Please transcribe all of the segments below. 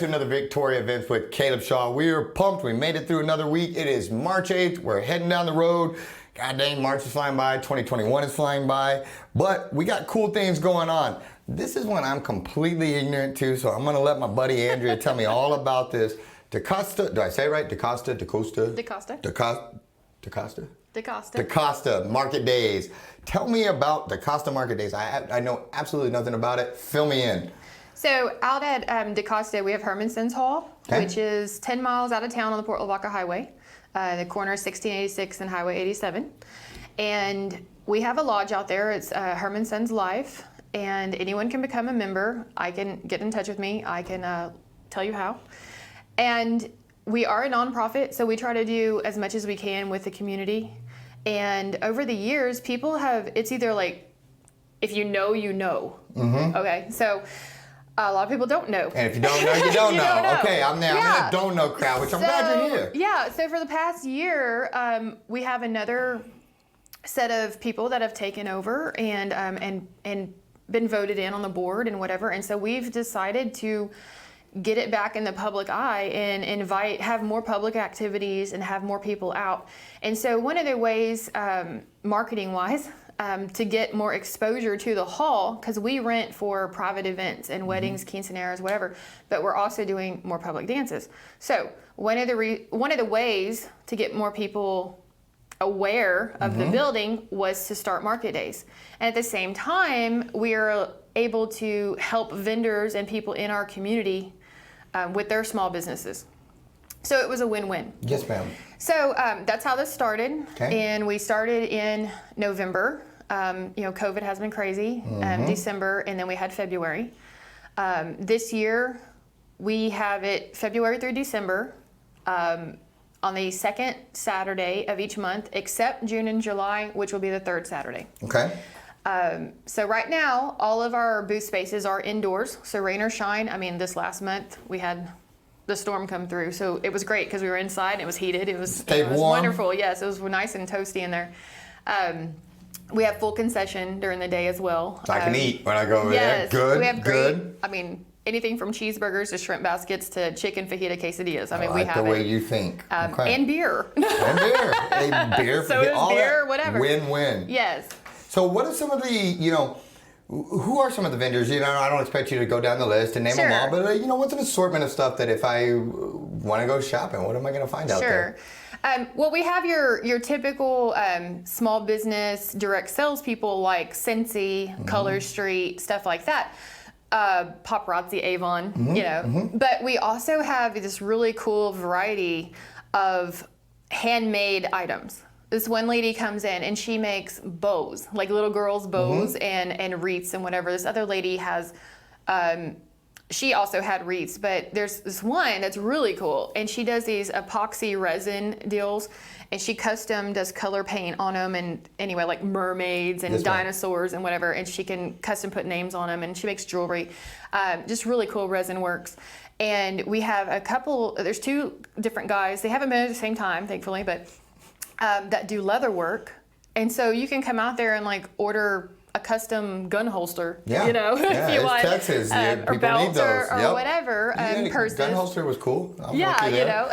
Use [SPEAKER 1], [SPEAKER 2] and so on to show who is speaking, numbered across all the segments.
[SPEAKER 1] to another Victoria Events with Caleb Shaw. We are pumped. We made it through another week. It is March 8th. We're heading down the road. God dang, March is flying by. 2021 is flying by. But we got cool things going on. This is one I'm completely ignorant to, so I'm going to let my buddy Andrea tell me all about this. DaCosta, do I say it right? DaCosta? DaCosta Market Days. Tell me about DaCosta Market Days. I know absolutely nothing about it. Fill me in.
[SPEAKER 2] So out at DaCosta, we have Hermanson's Hall, which is 10 miles out of town on the Port Lavaca Highway. The corner is 1686 and Highway 87. And we have a lodge out there. It's Hermanson's Life, and anyone can become a member. I can get in touch with me. I can tell you how. And we are a nonprofit, so we try to do as much as we can with the community. And over the years, people have, it's either like, if you know, you know. Mm-hmm. Okay, so a lot of people don't know.
[SPEAKER 1] And if you don't know, you don't know. Okay, I'm there. Yeah. I'm in the don't know crowd, which I'm glad you're here.
[SPEAKER 2] Yeah, so for the past year, we have another set of people that have taken over and been voted in on the board and whatever. And so we've decided to get it back in the public eye and have more public activities and have more people out. And so one of the ways, marketing-wise, to get more exposure to the hall, because we rent for private events and weddings, quinceañeras, whatever, but we're also doing more public dances. So one of the ways to get more people aware of the building was to start market days. And at the same time, we are able to help vendors and people in our community with their small businesses. So it was a win-win.
[SPEAKER 1] Yes, ma'am.
[SPEAKER 2] So that's how this started. Okay. And we started in November. COVID has been crazy. December, and then we had February. This year, we have it February through December on the second Saturday of each month, except June and July, which will be the third Saturday.
[SPEAKER 1] Okay.
[SPEAKER 2] So right now, all of our booth spaces are indoors. So rain or shine, this last month we had the storm come through. So it was great because we were inside and it was heated. It was wonderful. Yes, it was nice and toasty in there. We have full concession during the day as well.
[SPEAKER 1] So I can eat when I go over there. Good,
[SPEAKER 2] we have good. Anything from cheeseburgers to shrimp baskets to chicken fajita quesadillas. We have
[SPEAKER 1] the way you think.
[SPEAKER 2] Okay. And beer.
[SPEAKER 1] And beer. Beer.
[SPEAKER 2] So is beer, whatever.
[SPEAKER 1] Win-win.
[SPEAKER 2] Yes.
[SPEAKER 1] So what are some of the, who are some of the vendors? I don't expect you to go down the list and name them all, but what's an assortment of stuff that if I want to go shopping, what am I going to find out there?
[SPEAKER 2] Well, we have your typical small business direct salespeople like Scentsy, Color Street, stuff like that. Paparazzi, Avon, But we also have this really cool variety of handmade items. This one lady comes in and she makes bows, like little girls' bows and wreaths and whatever. This other lady has, she also had wreaths, but there's this one that's really cool. And she does these epoxy resin deals, and she custom does color paint on them, and anyway, like mermaids and dinosaurs and whatever, and she can custom put names on them, and she makes jewelry. Just really cool resin works. And we have there's two different guys. They haven't been at the same time, thankfully, but that do leather work. And so you can come out there and order a custom gun holster, if you want.
[SPEAKER 1] Texas,
[SPEAKER 2] or belt or whatever. Purses.
[SPEAKER 1] Gun holster was cool.
[SPEAKER 2] It's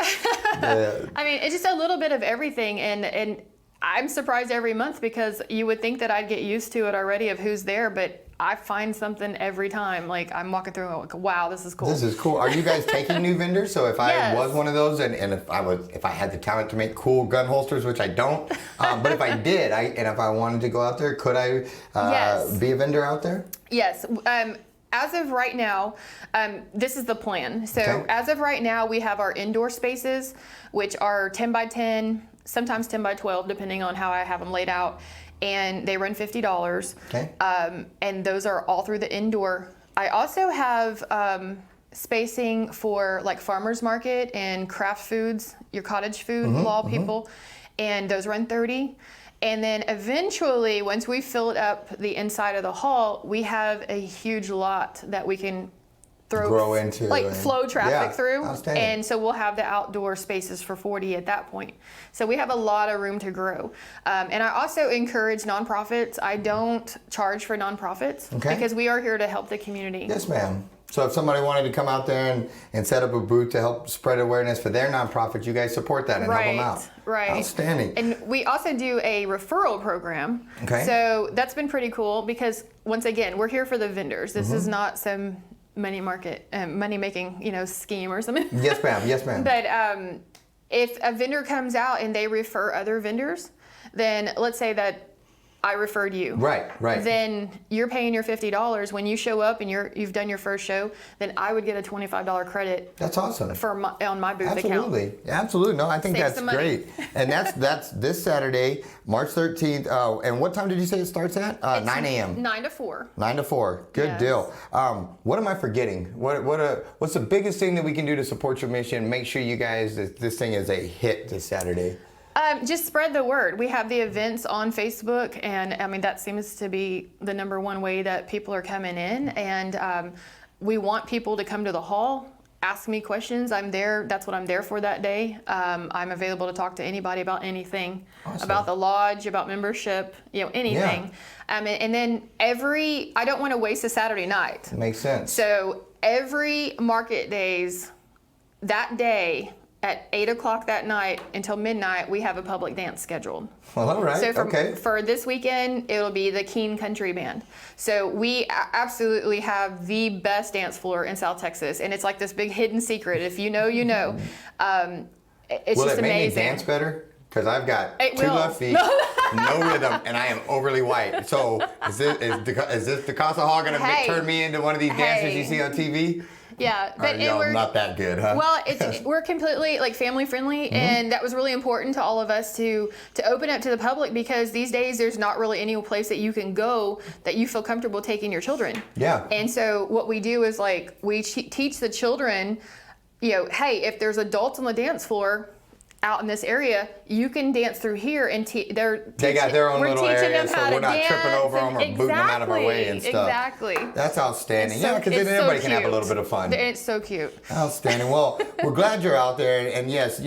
[SPEAKER 2] just a little bit of everything, and I'm surprised every month because you would think that I'd get used to it already of who's there, but I find something every time. Like I'm walking through and wow, this is cool.
[SPEAKER 1] This is cool. Are you guys taking new vendors? So if I was one of those, and if I had the talent to make cool gun holsters, which I don't, but if I did, and if I wanted to go out there, could I be a vendor out there?
[SPEAKER 2] Yes. As of right now, this is the plan. So as of right now, we have our indoor spaces, which are 10 by 10, sometimes 10 by 12, depending on how I have them laid out. And they run $50. Okay. And those are all through the indoor. I also have spacing for farmers market and craft foods, your cottage food law people, and those run $30. And then eventually, once we fill it up the inside of the hall, we have a huge lot that we can grow into, flow traffic through. And so we'll have the outdoor spaces for 40 at that point. So we have a lot of room to grow. And I also encourage nonprofits. I don't charge for nonprofits because we are here to help the community.
[SPEAKER 1] Yes, ma'am. So if somebody wanted to come out there and set up a booth to help spread awareness for their nonprofit, you guys support that and help them out.
[SPEAKER 2] Right.
[SPEAKER 1] Outstanding.
[SPEAKER 2] And we also do a referral program.
[SPEAKER 1] Okay.
[SPEAKER 2] So that's been pretty cool because once again, we're here for the vendors. This is not some money making, scheme or something.
[SPEAKER 1] Yes, ma'am. Yes, ma'am.
[SPEAKER 2] But if a vendor comes out and they refer other vendors, then let's say that I referred you.
[SPEAKER 1] Right.
[SPEAKER 2] Then you're paying your $50 when you show up and you've done your first show. Then I would get a $25 credit.
[SPEAKER 1] That's awesome.
[SPEAKER 2] On my booth account.
[SPEAKER 1] Absolutely. No, I think
[SPEAKER 2] Save
[SPEAKER 1] that's
[SPEAKER 2] some money.
[SPEAKER 1] great. And that's this Saturday, March 13th. And what time did you say it starts at? 9 a.m.
[SPEAKER 2] 9 to 4.
[SPEAKER 1] 9 to 4. Good
[SPEAKER 2] Yes.
[SPEAKER 1] deal. What am I forgetting? What's the biggest thing that we can do to support your mission? Make sure you guys this thing is a hit this Saturday.
[SPEAKER 2] Just spread the word. We have the events on Facebook, and that seems to be the number one way that people are coming in. And we want people to come to the hall, ask me questions. I'm there. That's what I'm there for that day. I'm available to talk to anybody about anything, about the lodge, about membership, anything.
[SPEAKER 1] Yeah.
[SPEAKER 2] And then I don't want to waste a Saturday night.
[SPEAKER 1] Makes sense.
[SPEAKER 2] So every market days, that day, at 8 o'clock that night until midnight, we have a public dance scheduled.
[SPEAKER 1] Well, all right.
[SPEAKER 2] So
[SPEAKER 1] Okay.
[SPEAKER 2] for this weekend, it'll be the Keene Country Band. So we absolutely have the best dance floor in South Texas, and it's like this big hidden secret. If you know, you know. It's
[SPEAKER 1] Will
[SPEAKER 2] just
[SPEAKER 1] it make
[SPEAKER 2] amazing.
[SPEAKER 1] me dance better? Because I've got
[SPEAKER 2] It
[SPEAKER 1] two
[SPEAKER 2] will.
[SPEAKER 1] left feet, no rhythm, and I am overly white. So is this DaCosta Hall going to turn me into one of these dancers you see on TV?
[SPEAKER 2] Yeah, but
[SPEAKER 1] Y'all not that good, huh?
[SPEAKER 2] Well, we're completely family friendly, and that was really important to all of us to open up to the public, because these days there's not really any place that you can go that you feel comfortable taking your children.
[SPEAKER 1] Yeah.
[SPEAKER 2] And so what we do is we teach the children, hey, if there's adults on the dance floor out in this area, you can dance through here, and they
[SPEAKER 1] got their own little area, so we're not tripping over them or booting them out of our way and stuff.
[SPEAKER 2] Exactly.
[SPEAKER 1] That's outstanding.
[SPEAKER 2] So,
[SPEAKER 1] Because then everybody can have a little bit of fun.
[SPEAKER 2] It's so cute.
[SPEAKER 1] Outstanding. Well, we're glad you're out there, and yes,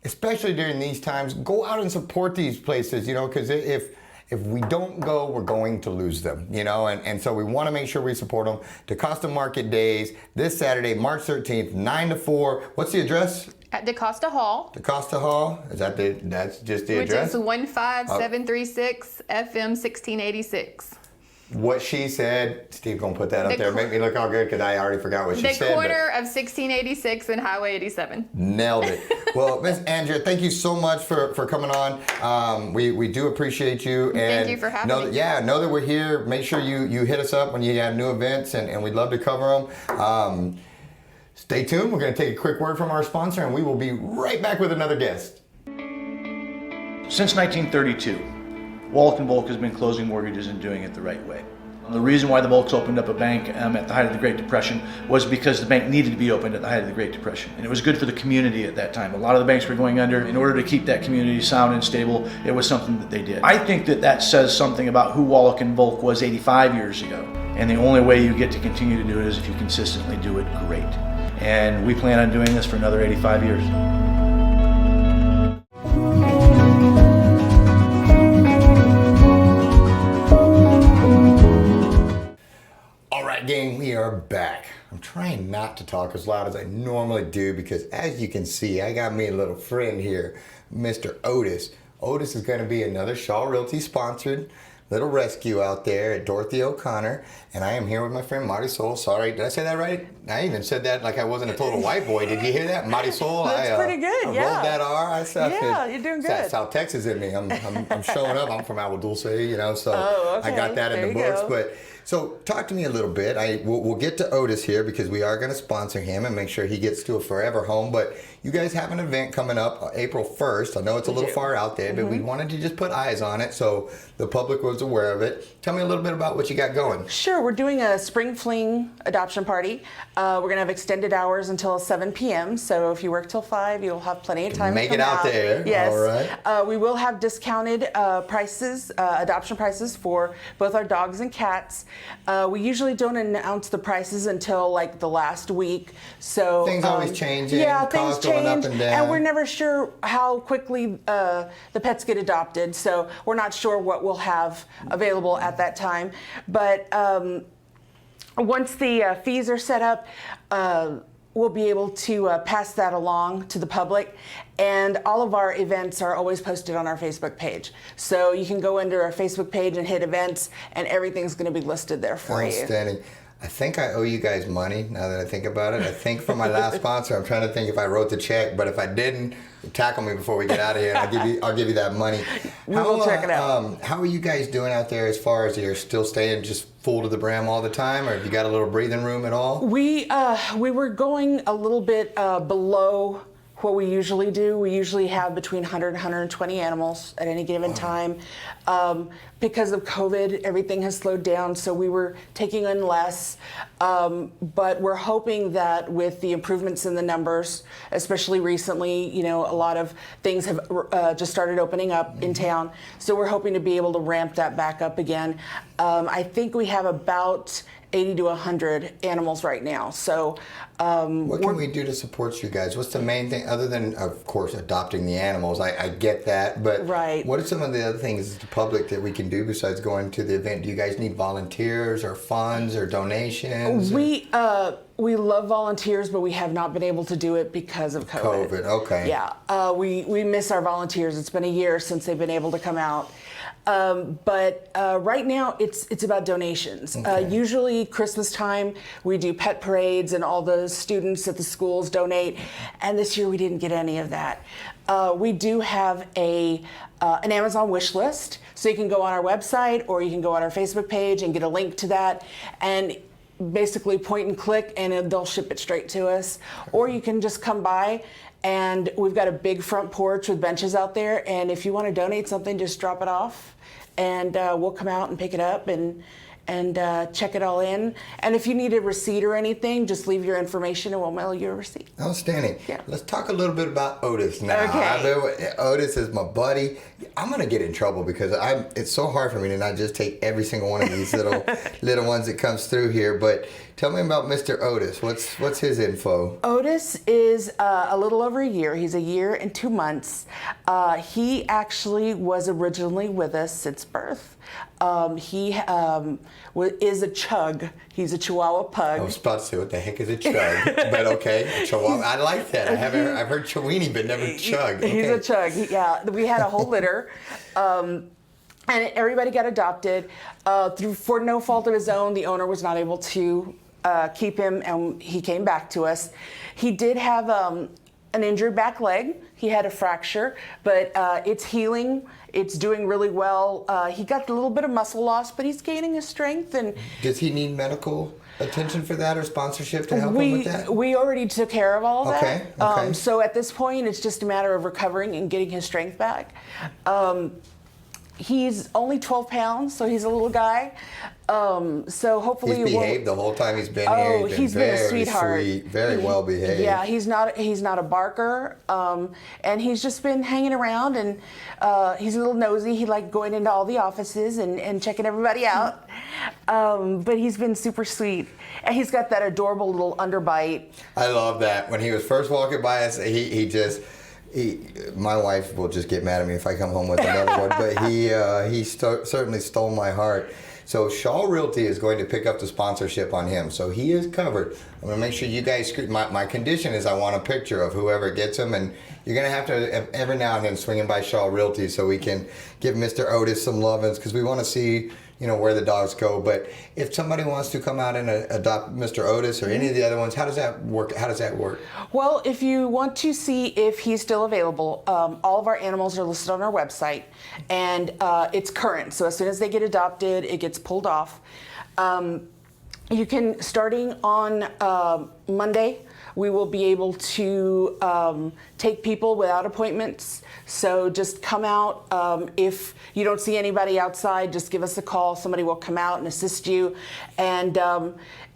[SPEAKER 1] especially during these times, go out and support these places, because if we don't go, we're going to lose them, and so we want to make sure we support them. DaCosta Market Days, this Saturday, March 13th, 9 to 4. What's the address?
[SPEAKER 2] At DaCosta Hall.
[SPEAKER 1] DaCosta Hall? That's just the
[SPEAKER 2] Which
[SPEAKER 1] address?
[SPEAKER 2] is 15736 FM 1686.
[SPEAKER 1] What she said, Steve's gonna put that up there. Make me look all good, because I already forgot what she said.
[SPEAKER 2] The corner of 1686 and Highway 87.
[SPEAKER 1] Nailed it. Well, Miss Andrea, thank you so much for coming on. We do appreciate you. And
[SPEAKER 2] thank you for having me.
[SPEAKER 1] Yeah, know that we're here. Make sure you hit us up when you have new events, and we'd love to cover them. Stay tuned. We're going to take a quick word from our sponsor, and we will be right back with another guest.
[SPEAKER 3] Since 1932, Wallach & Volk has been closing mortgages and doing it the right way. The reason why the Volks opened up a bank at the height of the Great Depression was because the bank needed to be opened at the height of the Great Depression. And it was good for the community at that time. A lot of the banks were going under. In order to keep that community sound and stable, it was something that they did. I think that says something about who Wallach & Volk was 85 years ago. And the only way you get to continue to do it is if you consistently do it great. And we plan on doing this for another 85 years.
[SPEAKER 1] All right, gang, we are back. I'm trying not to talk as loud as I normally do, because as you can see, I got me a little friend here, Mr. Otis. Otis is going to be another Shaw Realty sponsored little rescue out there at Dorothy O'Connor, and I am here with my friend Marisol. Sorry, did I say that right? I even said that like I wasn't a total white boy. Did you hear that, Marisol?
[SPEAKER 4] That's pretty good.
[SPEAKER 1] I
[SPEAKER 4] yeah.
[SPEAKER 1] rolled that R.
[SPEAKER 4] Yeah, you're doing good.
[SPEAKER 1] South Texas in me. I'm showing up. I'm from Agua Dulce, so
[SPEAKER 4] okay.
[SPEAKER 1] I got that in
[SPEAKER 4] There
[SPEAKER 1] the
[SPEAKER 4] you
[SPEAKER 1] books.
[SPEAKER 4] go.
[SPEAKER 1] But so talk to me a little bit. We'll get to Otis here, because we are going to sponsor him and make sure he gets to a forever home. But you guys have an event coming up April 1st. I know it's a little far out there, but we wanted to just put eyes on it so the public was aware of it. Tell me a little bit about what you got going.
[SPEAKER 4] Sure, we're doing a spring fling adoption party. We're going to have extended hours until 7 p.m. So if you work till 5, you'll have plenty of time
[SPEAKER 1] Make
[SPEAKER 4] to
[SPEAKER 1] it
[SPEAKER 4] come
[SPEAKER 1] out there.
[SPEAKER 4] Yes.
[SPEAKER 1] All right.
[SPEAKER 4] We will have discounted prices, adoption prices for both our dogs and cats. We usually don't announce the prices until like the last week. So
[SPEAKER 1] Things always changing.
[SPEAKER 4] Yeah,
[SPEAKER 1] costs
[SPEAKER 4] things
[SPEAKER 1] going
[SPEAKER 4] change,
[SPEAKER 1] up and down.
[SPEAKER 4] we're never sure how quickly the pets get adopted. So we're not sure what we'll have available at that time. But once the fees are set up, we'll be able to pass that along to the public. And all of our events are always posted on our Facebook page. So you can go into our Facebook page and hit events, and everything's going to be listed there for you.
[SPEAKER 1] Outstanding. I think I owe you guys money now that I think about it. I think for my last sponsor, I'm trying to think if I wrote the check, but if I didn't, tackle me before we get out of here, and I'll give you that money.
[SPEAKER 4] We'll check it out.
[SPEAKER 1] How are you guys doing out there as far as you're still staying just full to the brim all the time, or have you got a little breathing room at all?
[SPEAKER 4] We were going a little bit below what we usually do. We usually have between 100 and 120 animals at any given time. Because of COVID, everything has slowed down, so we were taking in less. But we're hoping that with the improvements in the numbers, especially recently, you know, a lot of things have just started opening up in town. So we're hoping to be able to ramp that back up again. I think we have about 80 to 100 animals right now. So
[SPEAKER 1] what can we do to support you guys? What's the main thing, other than, of course, adopting the animals? I get that, but
[SPEAKER 4] right.
[SPEAKER 1] What are some of the other things to public that we can do besides going to the event? Do you guys need volunteers or funds or donations?
[SPEAKER 4] We love volunteers, but we have not been able to do it because of COVID.
[SPEAKER 1] Okay.
[SPEAKER 4] Yeah, we miss our volunteers. It's been a year since they've been able to come out. But right now it's about donations.
[SPEAKER 1] Okay.
[SPEAKER 4] Usually Christmas time we do pet parades and all the students at the schools donate, and this year we didn't get any of that. We do have an Amazon wish list, so you can go on our website or you can go on our Facebook page and get a link to that, and basically point and click and they'll ship it straight to us. Or you can just come by, and we've got a big front porch with benches out there, and if you want to donate something, just drop it off and we'll come out and pick it up and check it all in. And if you need a receipt or anything, just leave your information and we'll mail you a receipt.
[SPEAKER 1] Outstanding.
[SPEAKER 4] Yeah.
[SPEAKER 1] Let's talk a little bit about Otis now.
[SPEAKER 4] Okay.
[SPEAKER 1] Otis is my buddy. I'm gonna get in trouble because it's so hard for me to not just take every single one of these little ones that comes through here. But tell me about Mr. Otis. What's his info?
[SPEAKER 4] Otis is a little over a year. He's a year and 2 months. He actually was originally with us since birth. He is a chug. He's a Chihuahua pug.
[SPEAKER 1] I was about to say, what the heck is a chug? But okay, a Chihuahua. I like that. I've heard Chiweenie, but never chug. Okay.
[SPEAKER 4] He's a chug. Yeah, we had a whole litter. And everybody got adopted. For no fault of his own, the owner was not able to keep him, and he came back to us. He did have an injured back leg. He had a fracture, but it's healing. It's doing really well. He got a little bit of muscle loss, but he's gaining his strength. And
[SPEAKER 1] does he need medical attention for that or sponsorship to help him with that?
[SPEAKER 4] We already took care of all of
[SPEAKER 1] that. Okay.
[SPEAKER 4] So at this point, it's just a matter of recovering and getting his strength back. He's only 12 pounds, so he's a little guy. So hopefully
[SPEAKER 1] he's behaved the whole time he's been here.
[SPEAKER 4] Oh, he's been a sweetheart.
[SPEAKER 1] Sweet, very well behaved.
[SPEAKER 4] Yeah, he's not a barker, and he's just been hanging around, and he's a little nosy. He liked going into all the offices and checking everybody out. But he's been super sweet, and he's got that adorable little underbite.
[SPEAKER 1] I love that. When he was first walking by us, my wife will just get mad at me if I come home with another one, but he certainly stole my heart. So Shaw Realty is going to pick up the sponsorship on him, so he is covered. I'm going to make sure you guys, my condition is I want a picture of whoever gets him, and you're going to have to every now and then swing in by Shaw Realty so we can give Mr. Otis some lovin's, because we want to see, you know, where the dogs go. But if somebody wants to come out and adopt Mr. Otis or any of the other ones, how does that work?
[SPEAKER 4] Well, if you want to see if he's still available, all of our animals are listed on our website, and it's current. So as soon as they get adopted, it gets pulled off. You can, starting on Monday, we will be able to take people without appointments. So just come out. If you don't see anybody outside, just give us a call. Somebody will come out and assist you. And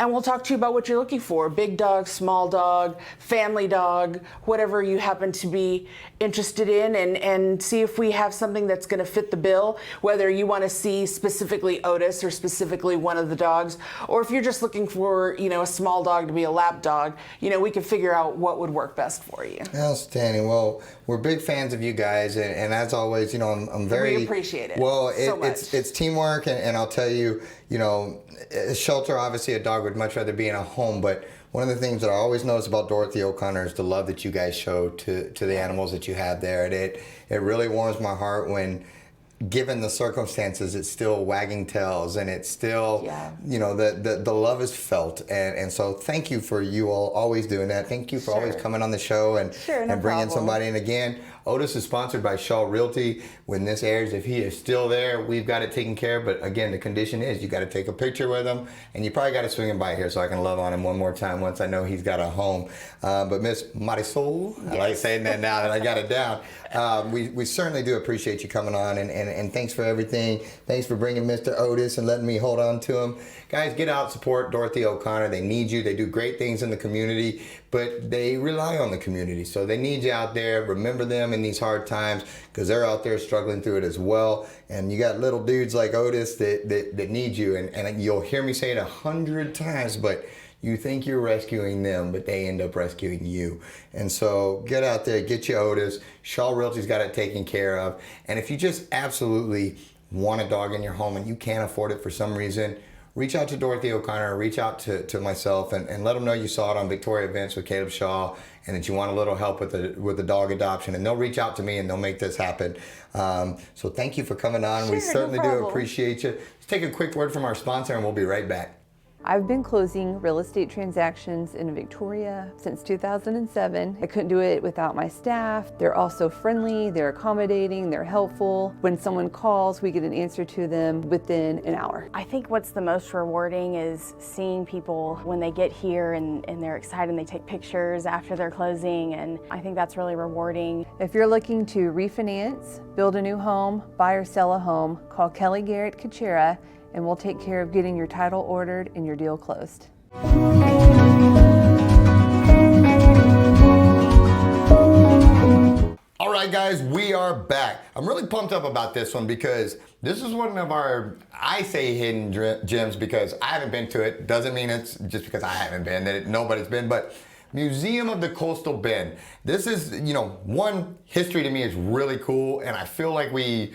[SPEAKER 4] we'll talk to you about what you're looking for. Big dog, small dog, family dog, whatever you happen to be interested in, and see if we have something that's going to fit the bill, whether you want to see specifically Otis or specifically one of the dogs, or if you're just looking for, a small dog to be a lap dog, we can figure out what would work best for you.
[SPEAKER 1] Outstanding. Well, we're big fans of you guys, and as always, I'm very...
[SPEAKER 4] We appreciate it.
[SPEAKER 1] Well,
[SPEAKER 4] so much.
[SPEAKER 1] it's teamwork, and I'll tell you, a shelter, obviously a dog would much rather be in a home, but one of the things that I always notice about Dorothy O'Connor is the love that you guys show to the animals that you have there. And it really warms my heart when, given the circumstances, it's still wagging tails, and it's still, the love is felt. And so thank you for you all always doing that. Thank you for always coming on the show and bringing somebody in. Again, Otis is sponsored by Shaw Realty. When this airs, if he is still there, we've got it taken care of. But again, the condition is you got to take a picture with him, and you probably got to swing him by here so I can love on him one more time once I know he's got a home. But Miss Marisol, I like saying that now that I got it down. We certainly do appreciate you coming on, and thanks for everything. Thanks for bringing Mr. Otis and letting me hold on to him. Guys, get out, support Dorothy O'Connor. They need you. They do great things in the community, but they rely on the community. So they need you out there. Remember them in these hard times, because they're out there struggling through it as well. And you got little dudes like Otis that need you. And you'll hear me say it 100 times, but you think you're rescuing them, but they end up rescuing you. And so get out there, get you Otis. Shaw Realty's got it taken care of. And if you just absolutely want a dog in your home and you can't afford it for some reason, reach out to Dorothy O'Connor, reach out to myself, and let them know you saw it on Victoria Events with Caleb Shaw, and that you want a little help with the dog adoption. And they'll reach out to me and they'll make this happen. So thank you for coming on. We certainly do appreciate you. Let's take a quick word from our sponsor and we'll be right back.
[SPEAKER 5] I've been closing real estate transactions in Victoria since 2007. I couldn't do it without my staff. They're also friendly, they're accommodating, they're helpful. When someone calls, we get an answer to them within an hour.
[SPEAKER 6] I think what's the most rewarding is seeing people when they get here and they're excited and they take pictures after their closing, and I think that's really rewarding.
[SPEAKER 5] If you're looking to refinance, build a new home, buy or sell a home, call Kelly Garrett Kachera, and we'll take care of getting your title ordered and your deal closed.
[SPEAKER 1] All right, guys, we are back. I'm really pumped up about this one because this is one of our, I say hidden gems because I haven't been to it. Doesn't mean it's just because I haven't been that nobody's been, but Museum of the Coastal Bend. This is, one, history to me is really cool, and I feel like we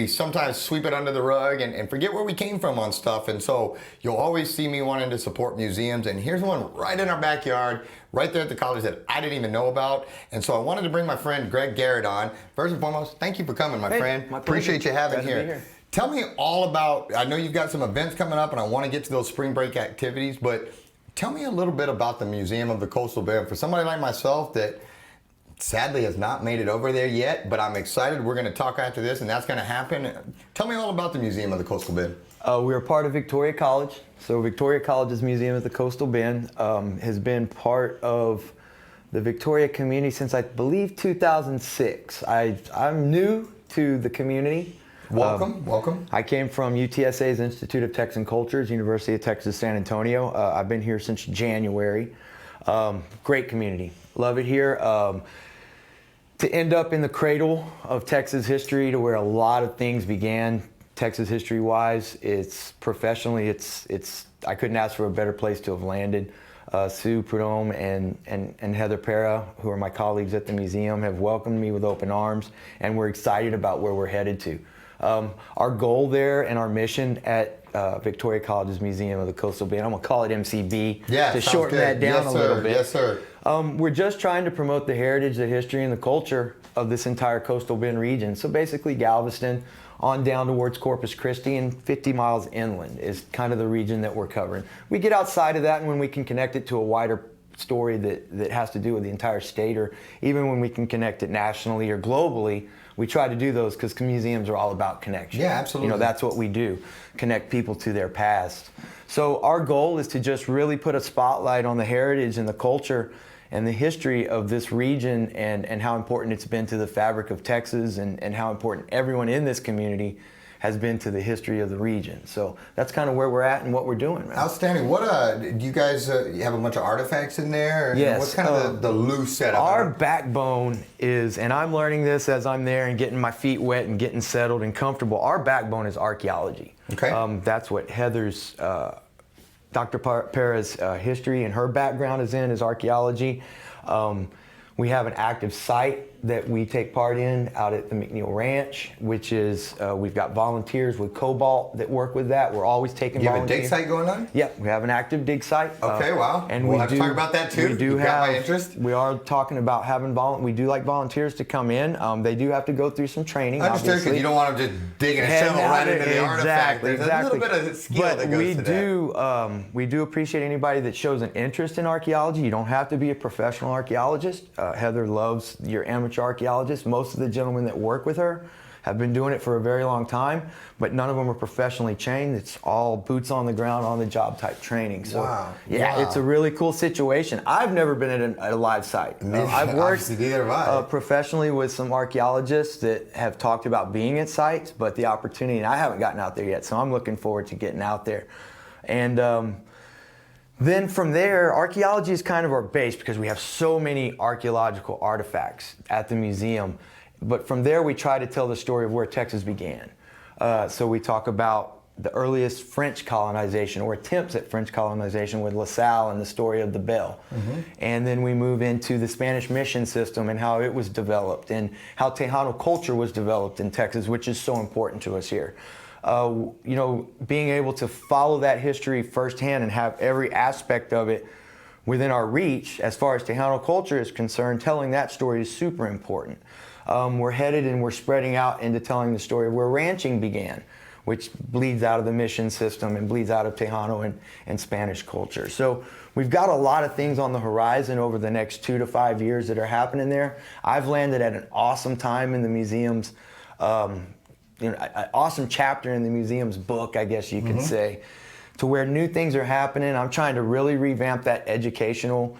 [SPEAKER 1] sometimes sweep it under the rug and forget where we came from on stuff. And so you'll always see me wanting to support museums. And here's one right in our backyard, right there at the college that I didn't even know about. And so I wanted to bring my friend Greg Garrett on. First and foremost, thank you for coming, my friend.
[SPEAKER 7] My
[SPEAKER 1] Appreciate you having
[SPEAKER 7] Glad to be here.
[SPEAKER 1] Tell me all about, I know you've got some events coming up and I want to get to those spring break activities, but tell me a little bit about the Museum of the Coastal Bend. For somebody like myself that sadly has not made it over there yet, but I'm excited. We're going to talk after this, and that's going to happen. Tell me all about the Museum of the Coastal Bend.
[SPEAKER 7] We're part of Victoria College. So Victoria College's Museum of the Coastal Bend has been part of the Victoria community since I believe 2006. I'm new to the community.
[SPEAKER 1] Welcome.
[SPEAKER 7] I came from UTSA's Institute of Texan Cultures, University of Texas, San Antonio. I've been here since January. Great community. Love it here. To end up in the cradle of Texas history, to where a lot of things began Texas history-wise, it's professionally, I couldn't ask for a better place to have landed. Sue Prudhomme and Heather Para, who are my colleagues at the museum, have welcomed me with open arms, and we're excited about where we're headed to. Our goal there and our mission at Victoria College's Museum of the Coastal Bend, I'm gonna call it MCB to shorten that down a little bit.
[SPEAKER 1] Yes, sir.
[SPEAKER 7] We're just trying to promote the heritage, the history, and the culture of this entire Coastal Bend region. So basically Galveston on down towards Corpus Christi and 50 miles inland is kind of the region that we're covering. We get outside of that and when we can connect it to a wider story that has to do with the entire state, or even when we can connect it nationally or globally, we try to do those because museums are all about connection.
[SPEAKER 1] Yeah, absolutely.
[SPEAKER 7] That's what we do, connect people to their past. So our goal is to just really put a spotlight on the heritage and the culture and the history of this region and how important it's been to the fabric of Texas and how important everyone in this community has been to the history of the region. So that's kind of where we're at and what we're doing, man.
[SPEAKER 1] Outstanding. What do you guys you have a bunch of artifacts in there? Or,
[SPEAKER 7] Yes.
[SPEAKER 1] What's kind of the loose setup?
[SPEAKER 7] Our backbone is, and I'm learning this as I'm there and getting my feet wet and getting settled and comfortable. Our backbone is archaeology.
[SPEAKER 1] Okay.
[SPEAKER 7] That's what Heather's, Dr. Para's history and her background is archaeology. We have an active site that we take part in out at the McNeil Ranch, which is, we've got volunteers with Cobalt that work with that. We're always taking
[SPEAKER 1] You have a
[SPEAKER 7] volunteers.
[SPEAKER 1] dig site going on?
[SPEAKER 7] Yeah, we have an active dig site.
[SPEAKER 1] Okay, wow.
[SPEAKER 7] And
[SPEAKER 1] We'll have to talk about that too.
[SPEAKER 7] We do
[SPEAKER 1] You've
[SPEAKER 7] have,
[SPEAKER 1] got my interest.
[SPEAKER 7] we are talking about having we do like volunteers to come in. They do have to go through some training,
[SPEAKER 1] Understood,
[SPEAKER 7] obviously.
[SPEAKER 1] because you don't want them just digging a
[SPEAKER 7] Heading
[SPEAKER 1] shovel
[SPEAKER 7] out
[SPEAKER 1] right
[SPEAKER 7] there-
[SPEAKER 1] into the artifact. There's a little bit of skill
[SPEAKER 7] but
[SPEAKER 1] that goes
[SPEAKER 7] we
[SPEAKER 1] to that.
[SPEAKER 7] we do appreciate anybody that shows an interest in archaeology. You don't have to be a professional archaeologist. Heather loves your amateur archaeologists. Most of the gentlemen that work with her have been doing it for a very long time, but none of them are professionally trained. It's all boots on the ground, on the job type training. So
[SPEAKER 1] Wow.
[SPEAKER 7] yeah,
[SPEAKER 1] Wow.
[SPEAKER 7] it's a really cool situation. I've never been at a live site. I've worked
[SPEAKER 1] Obviously, neither have I.
[SPEAKER 7] professionally with some archaeologists that have talked about being at sites, but the opportunity, and I haven't gotten out there yet, so I'm looking forward to getting out there. And then from there, archaeology is kind of our base because we have so many archaeological artifacts at the museum. But from there, we try to tell the story of where Texas began. So we talk about the earliest French colonization or attempts at French colonization with La Salle and the story of the bell. And then we move into the Spanish mission system and how it was developed and how Tejano culture was developed in Texas, which is so important to us here. You know, being able to follow that history firsthand and have every aspect of it within our reach as far as Tejano culture is concerned, telling that story is super important. We're headed and we're spreading out into telling the story of where ranching began, which bleeds out of the mission system and bleeds out of Tejano and Spanish culture. So we've got a lot of things on the horizon over the next 2 to 5 years that are happening there. I've landed at an awesome time in the museum's, you know, an awesome chapter in the museum's book, I guess you could say, to where new things are happening. I'm trying to really revamp that educational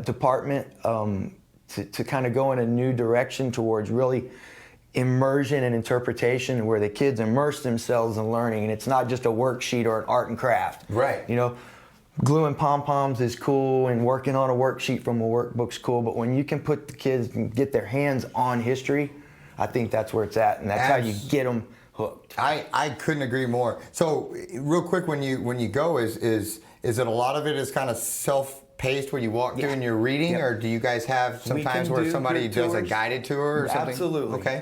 [SPEAKER 7] department to kind of go in a new direction towards really immersion and interpretation, where the kids immerse themselves in learning, and it's not just a worksheet or an art and craft.
[SPEAKER 1] Right.
[SPEAKER 7] You know, gluing pom-poms is cool and working on a worksheet from a workbook's cool, but when you can put the kids and get their hands on history, I think that's where it's at, and that's how you get them hooked.
[SPEAKER 1] I couldn't agree more. So real quick, when you go, is it a lot of it is kind of self-paced where you walk through and you're reading, or do you guys have sometimes where somebody does a guided tour or something?
[SPEAKER 7] Absolutely.
[SPEAKER 1] Okay.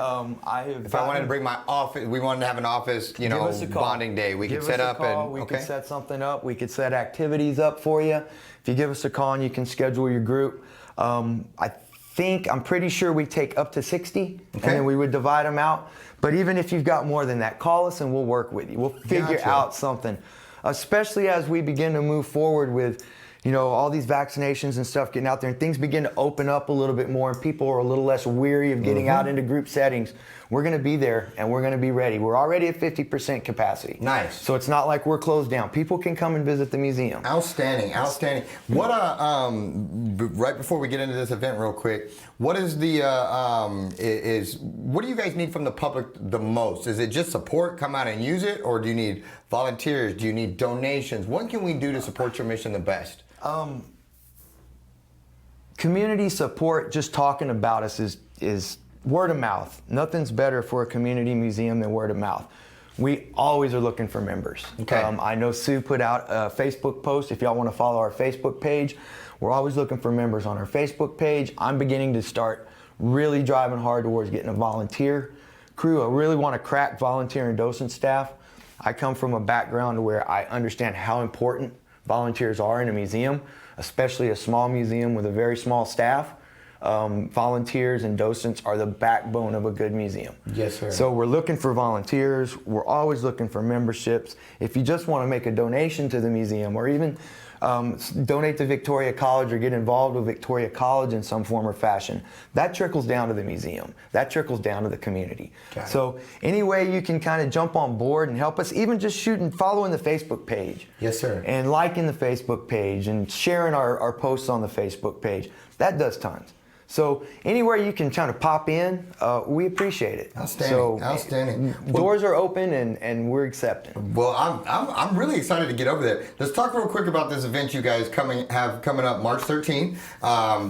[SPEAKER 7] If
[SPEAKER 1] If I wanted to bring my office, we wanted to have an office, you know, bonding day. We could set up and
[SPEAKER 7] we could set something up. We could set activities up for you. If you give us a call, and you can schedule your group. I'm pretty sure we take up to 60, and then we would divide them out. But even if you've got more than that, call us and we'll work with you. We'll figure out something, especially as we begin to move forward with, you know, all these vaccinations and stuff getting out there, and things begin to open up a little bit more, and people are a little less weary of getting out into group settings. We're going to be there and we're going to be ready. We're already at 50% capacity.
[SPEAKER 1] Nice.
[SPEAKER 7] So it's not like we're closed down. People can come and visit the museum.
[SPEAKER 1] Outstanding, outstanding. What right before we get into this event real quick, what is the what do you guys need from the public the most? Is it just support, come out and use it, or do you need volunteers? Do you need donations? What can we do to support your mission the best?
[SPEAKER 7] Community support, just talking about us is word of mouth. Nothing's better for a community museum than word of mouth. We always are looking for members.
[SPEAKER 1] Okay.
[SPEAKER 7] I know Sue put out a Facebook post. If y'all want to follow our Facebook page, we're always looking for members on our Facebook page. I'm beginning to start really driving hard towards getting a volunteer crew. I really want to crack volunteer and docent staff. I come from a background where I understand how important volunteers are in a museum, especially a small museum with a very small staff. Volunteers and docents are the backbone of a good museum.
[SPEAKER 1] Yes, sir.
[SPEAKER 7] So we're looking for volunteers. We're always looking for memberships. If you just want to make a donation to the museum, or even donate to Victoria College or get involved with Victoria College in some form or fashion, that trickles down to the museum. That trickles down to the community.
[SPEAKER 1] Got it.
[SPEAKER 7] So any way you can kind of jump on board and help us, even just shooting, following the Facebook page.
[SPEAKER 1] Yes, sir.
[SPEAKER 7] And liking the Facebook page and sharing our posts on the Facebook page, that does tons. So anywhere you can kind of pop in, we appreciate it.
[SPEAKER 1] Outstanding.
[SPEAKER 7] So
[SPEAKER 1] Outstanding.
[SPEAKER 7] doors are open and we're accepting.
[SPEAKER 1] Well, I'm really excited to get over there. Let's talk real quick about this event you guys coming up March 13th.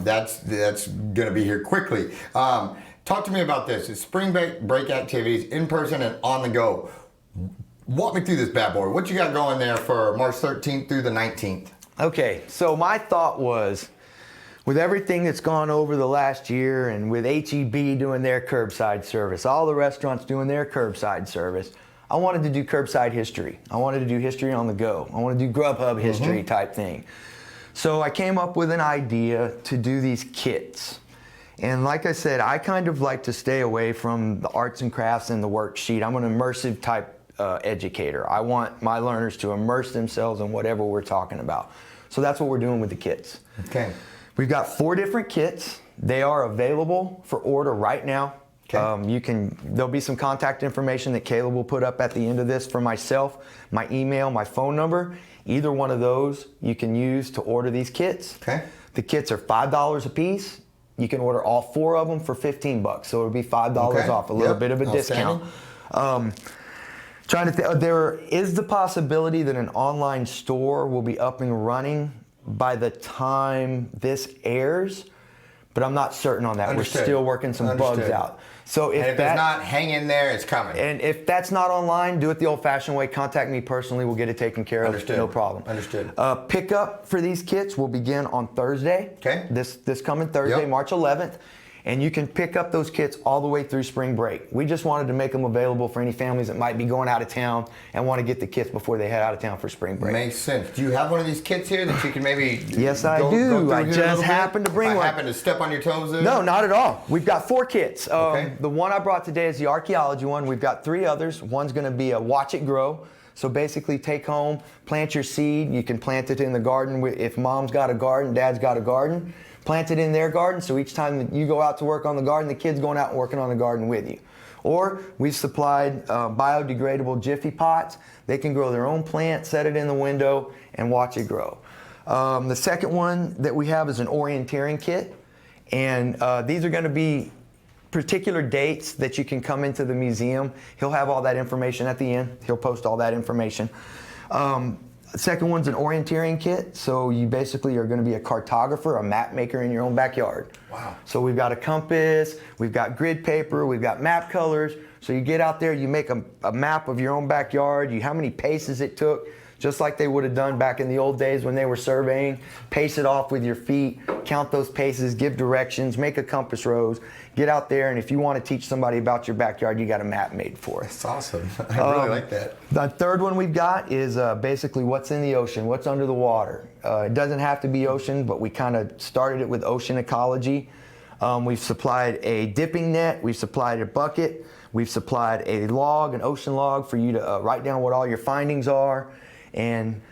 [SPEAKER 1] That's gonna be here quickly. Talk to me about this. It's spring break activities, in person and on the go. Walk me through this bad boy. What you got going there for March 13th through the 19th?
[SPEAKER 7] Okay, so my thought was, with everything that's gone over the last year and with H-E-B doing their curbside service, all the restaurants doing their curbside service, I wanted to do curbside history. I wanted to do history on the go. I wanted to do Grubhub history type thing. So I came up with an idea to do these kits. And like I said, I kind of like to stay away from the arts and crafts and the worksheet. I'm an immersive type educator. I want my learners to immerse themselves in whatever we're talking about. So that's what we're doing with the kits.
[SPEAKER 1] Okay.
[SPEAKER 7] We've got 4 different kits. They are available for order right now.
[SPEAKER 1] Okay.
[SPEAKER 7] There'll be some contact information that Caleb will put up at the end of this for myself, my email, my phone number. Either one of those you can use to order these kits.
[SPEAKER 1] Okay.
[SPEAKER 7] The kits are $5 a piece. You can order all 4 of them for $15, so it'll be $5 off, a little bit of a discount. There is the possibility that an online store will be up and running by the time this airs, but I'm not certain on that.
[SPEAKER 1] Understood.
[SPEAKER 7] We're still working some bugs out. So
[SPEAKER 1] if it's not, hang in there, it's coming.
[SPEAKER 7] And if that's not online, do it the old-fashioned way. Contact me personally. We'll get it taken care of.
[SPEAKER 1] Understood.
[SPEAKER 7] No problem.
[SPEAKER 1] Understood.
[SPEAKER 7] Pickup for these kits will begin on Thursday.
[SPEAKER 1] Okay.
[SPEAKER 7] This coming Thursday,
[SPEAKER 1] Yep.
[SPEAKER 7] March 11th. And you can pick up those kits all the way through spring break. We just wanted to make them available for any families that might be going out of town and want to get the kits before they head out of town for spring break.
[SPEAKER 1] Makes sense. Do you have one of these kits here that you can maybe
[SPEAKER 7] Yes, I do.
[SPEAKER 1] go through
[SPEAKER 7] I
[SPEAKER 1] here a
[SPEAKER 7] just
[SPEAKER 1] little bit?
[SPEAKER 7] happened to bring
[SPEAKER 1] I
[SPEAKER 7] one.
[SPEAKER 1] happened to step on your toes there?
[SPEAKER 7] No, not at all. We've got 4 kits.
[SPEAKER 1] Okay.
[SPEAKER 7] The one I brought today is the archaeology one. We've got 3 others. One's going to be a watch it grow. So basically take home, plant your seed. You can plant it in the garden. If mom's got a garden, dad's got a garden, plant it in their garden. So each time that you go out to work on the garden, the kid's going out and working on the garden with you. Or we've supplied biodegradable Jiffy pots. They can grow their own plant, set it in the window, and watch it grow. The second one that we have is an orienteering kit. And these are going to be particular dates that you can come into the museum. He'll have all that information at the end. He'll post all that information. The second one's an orienteering kit. So you basically are going to be a cartographer, a map maker in your own backyard.
[SPEAKER 1] Wow.
[SPEAKER 7] So we've got a compass, we've got grid paper, we've got map colors. So you get out there, you make a map of your own backyard, how many paces it took, just like they would have done back in the old days when they were surveying. Pace it off with your feet, count those paces, give directions, make a compass rose, get out there, and if you want to teach somebody about your backyard, you got a map made for it.
[SPEAKER 1] That's awesome. I really like that.
[SPEAKER 7] The third one we've got is basically what's in the ocean, what's under the water. It doesn't have to be ocean, but we kind of started it with ocean ecology. We've supplied a dipping net, we've supplied a bucket, we've supplied a log, an ocean log for you to write down what all your findings are. And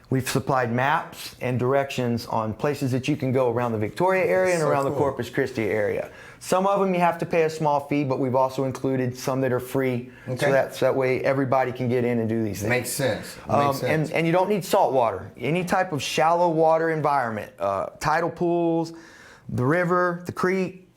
[SPEAKER 7] we've supplied maps and directions on places that you can go around the Victoria area and around the Corpus Christi area. Some of them you have to pay a small fee, but we've also included some that are free.
[SPEAKER 1] Okay.
[SPEAKER 7] So that way everybody can get in and do these things.
[SPEAKER 1] Makes sense. Makes sense.
[SPEAKER 7] And you don't need salt water. Any type of shallow water environment, tidal pools, the river, the creek,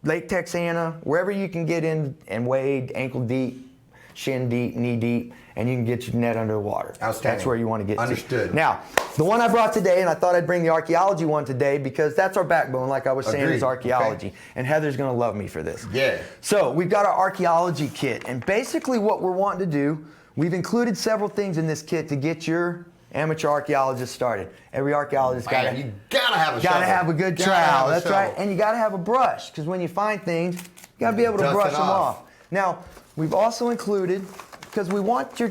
[SPEAKER 7] Lake Texana, wherever you can get in and wade ankle deep, shin deep, knee deep, and you can get your net under the water.
[SPEAKER 1] Outstanding.
[SPEAKER 7] That's where you want to get
[SPEAKER 1] Understood.
[SPEAKER 7] to. Now, the one I brought today, and I thought I'd bring the archaeology one today because that's our backbone, like I was saying,
[SPEAKER 1] Agreed.
[SPEAKER 7] is archaeology.
[SPEAKER 1] Okay.
[SPEAKER 7] And Heather's going to love me for this.
[SPEAKER 1] Yeah.
[SPEAKER 7] So we've got our archaeology kit, and basically what we're wanting to do, we've included several things in this kit to get your amateur archaeologist started. Every archaeologist
[SPEAKER 1] Man, you gotta have a shovel.
[SPEAKER 7] gotta have a good
[SPEAKER 1] Gotta have
[SPEAKER 7] trowel.
[SPEAKER 1] a
[SPEAKER 7] That's
[SPEAKER 1] shovel.
[SPEAKER 7] right. And you gotta have a brush, because when you find things, you gotta be able to
[SPEAKER 1] Dust
[SPEAKER 7] brush
[SPEAKER 1] it
[SPEAKER 7] them
[SPEAKER 1] off.
[SPEAKER 7] off. Now, we've also included, because we want your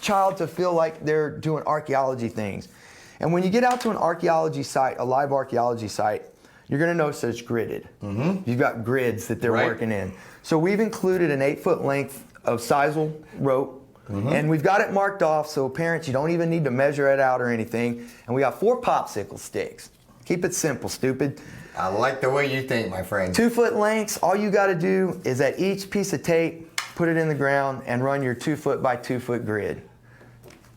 [SPEAKER 7] child to feel like they're doing archaeology things. And when you get out to an archaeology site, a live archaeology site, you're gonna notice that it's gridded. You've got grids that they're
[SPEAKER 1] Right.
[SPEAKER 7] working in. So we've included an 8-foot length of sisal rope. And we've got it marked off, so parents, you don't even need to measure it out or anything. And we got 4 popsicle sticks. Keep it simple, stupid.
[SPEAKER 1] I like the way you think, my friend.
[SPEAKER 7] 2-foot lengths, all you gotta do is at each piece of tape, put it in the ground and run your 2-foot by 2-foot grid.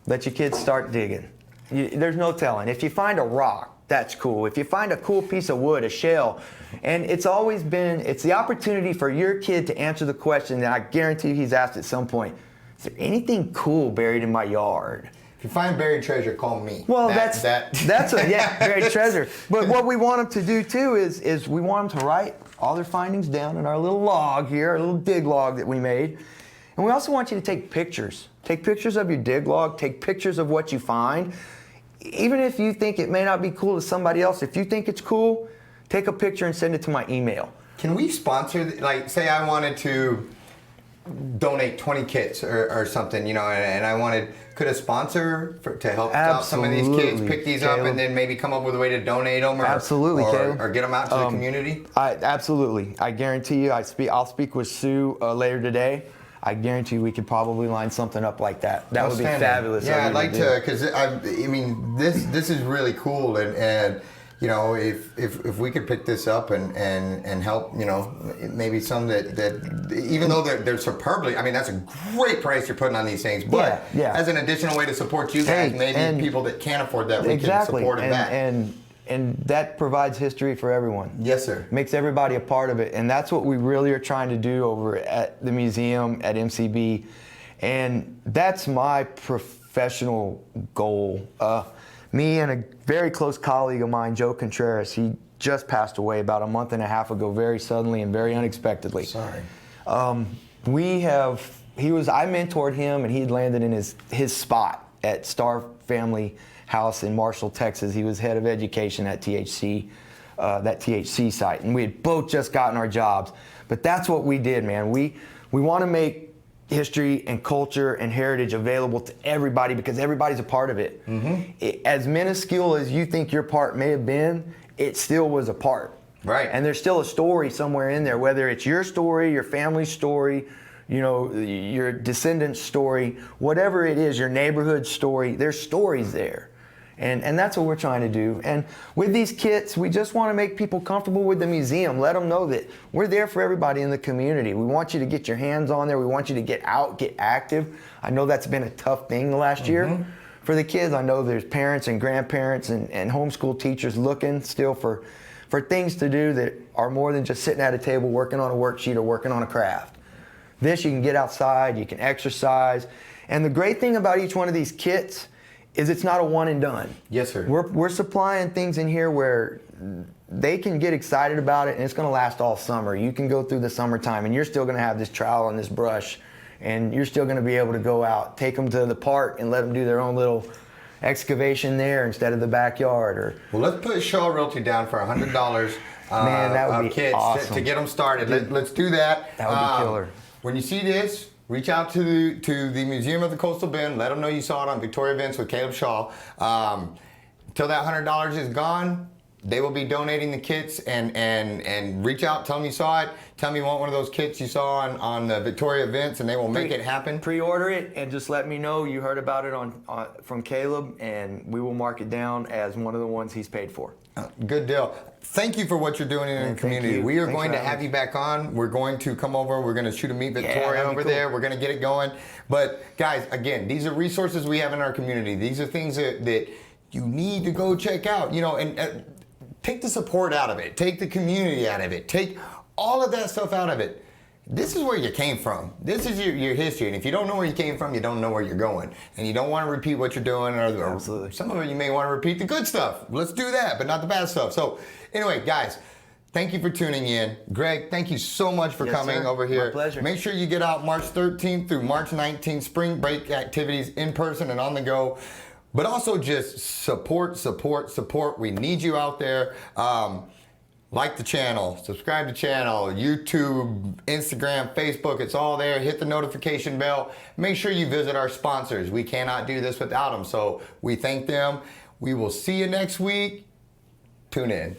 [SPEAKER 7] Let your kids start digging. There's no telling. If you find a rock, that's cool. If you find a cool piece of wood, a shell, and it's always been, it's the opportunity for your kid to answer the question that I guarantee he's asked at some point. Is there anything cool buried in my yard?
[SPEAKER 1] If you find buried treasure, call me.
[SPEAKER 7] Well, that's buried treasure. But what we want them to do too is we want them to write all their findings down in our little log here, our little dig log that we made. And we also want you to take pictures. Take pictures of your dig log, take pictures of what you find. Even if you think it may not be cool to somebody else, if you think it's cool, take a picture and send it to my email.
[SPEAKER 1] Can we sponsor, like, say I wanted to donate 20 kits or something, you know, and I wanted, could a sponsor to help out some of these kids pick these up and then maybe come up with a way to donate them or get them out to the community?
[SPEAKER 7] Absolutely. I guarantee you, I'll speak with Sue later today. I guarantee we could probably line something up like that. That would be fabulous.
[SPEAKER 1] Yeah, I'd like to, because I mean, this is really cool, and you know, if we could pick this up and help, you know, maybe some that even though they're superbly, I mean, that's a great price you're putting on these things, but as an additional way to support you guys, maybe people that can't afford that, we can support them back.
[SPEAKER 7] And that provides history for everyone.
[SPEAKER 1] Yes, sir.
[SPEAKER 7] Makes everybody a part of it. And that's what we really are trying to do over at the museum, at MCB. And that's my professional goal. Me and a very close colleague of mine, Joe Contreras, he just passed away about a month and a half ago, very suddenly and very unexpectedly.
[SPEAKER 1] Sorry.
[SPEAKER 7] I mentored him, and he had landed in his spot at Star Family House in Marshall, Texas. He was head of education at THC, that THC site, and we had both just gotten our jobs. But that's what we did, man. We want to make history and culture and heritage available to everybody because everybody's a part of it. As minuscule as you think your part may have been, it still was a part.
[SPEAKER 1] Right.
[SPEAKER 7] And there's still a story somewhere in there, whether it's your story, your family's story, you know, your descendant's story, whatever it is, your neighborhood story, there's stories there. And that's what we're trying to do. And with these kits, we just want to make people comfortable with the museum. Let them know that we're there for everybody in the community. We want you to get your hands on there. We want you to get out, get active. I know that's been a tough thing the last year for the kids. I know there's parents and grandparents and homeschool teachers looking still for things to do that are more than just sitting at a table working on a worksheet or working on a craft. This, you can get outside, you can exercise. And the great thing about each one of these kits is it's not a one and done.
[SPEAKER 1] Yes, sir.
[SPEAKER 7] We're supplying things in here where they can get excited about it, and it's going to last all summer. You can go through the summertime, and you're still going to have this trowel and this brush, and you're still going to be able to go out, take them to the park, and let them do their own little excavation there instead of the backyard.
[SPEAKER 1] Well, let's put Shaw Realty down for $100.
[SPEAKER 7] Man, that would be
[SPEAKER 1] kits
[SPEAKER 7] awesome.
[SPEAKER 1] to get them started. Let's do that.
[SPEAKER 7] That would be killer.
[SPEAKER 1] When you see this, reach out to the Museum of the Coastal Bend. Let them know you saw it on Victoria Events with Caleb Shaw. Until that $100 is gone, they will be donating the kits, and reach out, tell them you saw it, tell them you want one of those kits you saw on the Victoria Events, and they will make it happen.
[SPEAKER 7] Pre-order it and just let me know you heard about it from Caleb, and we will mark it down as one of the ones he's paid for.
[SPEAKER 1] Good deal. Thank you for what you're doing in the community. We are going to have you back on. We're going to come over. We're going to shoot a Meet Victoria over there. We're going to get it going. But guys, again, these are resources we have in our community. These are things that you need to go check out. You know, and take the support out of it. Take the community out of it. Take all of that stuff out of it. This is where you came from. This is your history. And if you don't know where you came from, you don't know where you're going. And you don't want to repeat what you're doing. Or some of it you may want to repeat the good stuff. Let's do that, but not the bad stuff. So anyway, guys, thank you for tuning in. Greg, thank you so much for coming over here.
[SPEAKER 7] My pleasure.
[SPEAKER 1] Make sure you get out March 13th through March 19th, spring break activities in person and on the go. But also just support. We need you out there. Like the channel, subscribe to the channel, YouTube, Instagram, Facebook, it's all there. Hit the notification bell. Make sure you visit our sponsors. We cannot do this without them, so we thank them. We will see you next week. Tune in.